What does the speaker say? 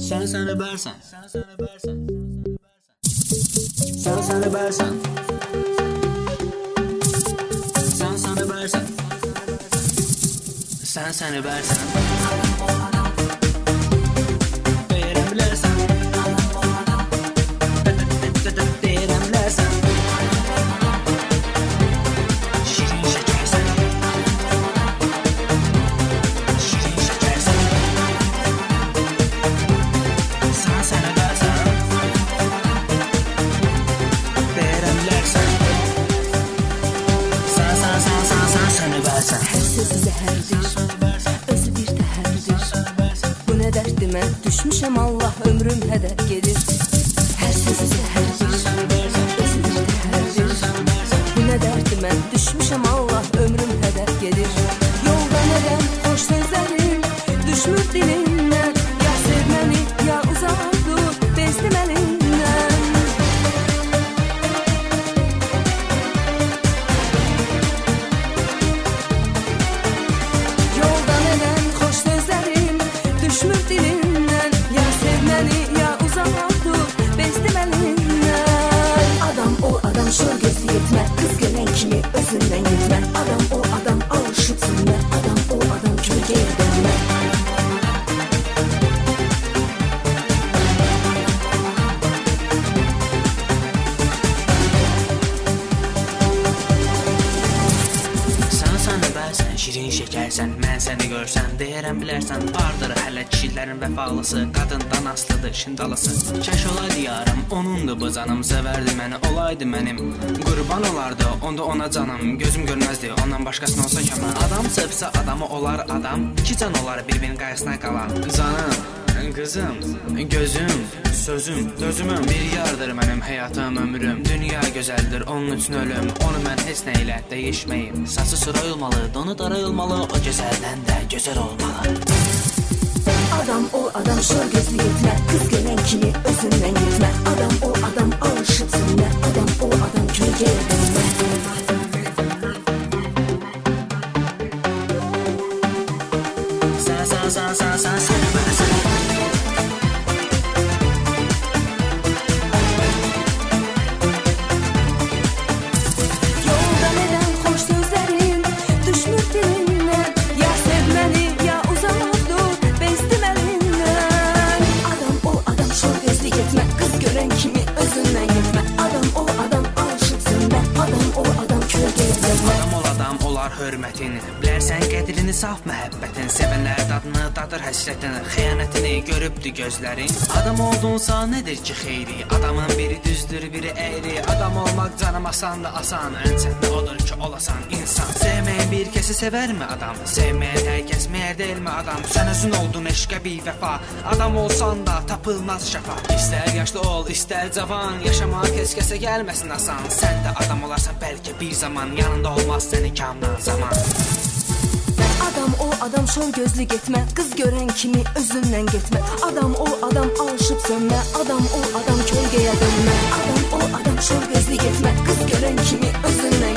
Sen öbersen. Sen öbersen. Sen öbersen. Sen öbersen. Verebilirsen. Verebilirsen. Şirin şekersen. Şirin şekersen. Sen öbersen. Verebilirsen. Sen öbersen. Her sözü zəhərdir, özü bir təhərdir. Bu nə dərdimə düşmüşəm, Allah ömrüm hədər gedir. Hər sözü zəhərdir, özü bir təhərdir. Bu nə dərdimə düşmüşəm, Allah ömrüm hədər gedir. Yolda nədəm xoş sözlərim düşmür dilimdən. Ya sev məni, ya uzaq dur, bezdim əlindən. Yolda nədəm xoş sözlərim düşmür dilimdən. Ya sev məni, ya uzaq dur, bezdim əlindən. Adam ol adam, şor gözü yetmə, qız görən kimi özündən getmə. Adam ol adam, alışıb sünmə. Adam ol adam, kölgəyə dönmə. Sen öbersen, şirin şekersen. Mən səni görsən, deyərəm bilərsən. Vardır hələ kişilərin vəfalısı, qadından aslıdır şindalısı. Kəş olaydı yarım, onundur bu canım. Sevərdi məni, olaydı mənim. Qurban olardı, onda ona canım. Gözüm görməzdi, ondan başqasına olsa kəman. Adam sevsə adamı olar adam. İki can olar bir-birinin qayısına qalan. Canım, qızım, gözüm, sözüm, dözümüm. Bir yardır mənim həyatım, ömrüm. Dünya gözəldir, onun üçün ölüm. Onu mən heç nə ilə dəyişməyim. Saçı sırayılmalı, donu darayılmalı. O gözəldən də gözəl olmalı. Adam ol adam, şor gözü yetmə, qız görən kimi özündən getmə. Adam ol adam, alışıb sünmə. Adam ol adam, kölgəyə dönmə. Sen öbersen. Yolda nədəm xoş sözlərim düşmür dilimdən. Ya sev məni, ya uzaq dur, bezdim əlindən. Adam ol adam, şor gözlü getmə, qız görən kimi özündən getmə. Adam ol adam, alışıb sünmə. Adam ol adam, kölgəyə dönmə. Adam ol adam, olar hörmətin. Bilərsən qədrini, saf məhəbbətin. Sevənlər dadını, dadır həsrətin. Xəyanətini görübdü gözlərin. Adam oldunsa nədir ki xeyri? Adamın biri düzdür, biri əyri. Adam olmaq canım asan da asan. Ən çətin odur ki olasan insan. Sevməyən bir kəsi sevərmi adam? Sevməyən hər kəs məyər deyilmi adam? Sən özün oldun eşqə bir vəfa. Adam olsan da tapılmaz şəfa. İstər yaşlı ol, istər cavan. Yaşamaq heç kəsə gəlməsin asan. Sən də adam olarsan bəlkə bir zaman. Yanında olmaz səni kamdan zaman. Adam ol adam, şor gözlü getmə, qız görən kimi özündən getmə. Adam ol adam, alışıb sönmə. Adam ol adam, kölgəyə dönmə. Adam ol adam, şor gözlü getmə, qız görən kimi özündən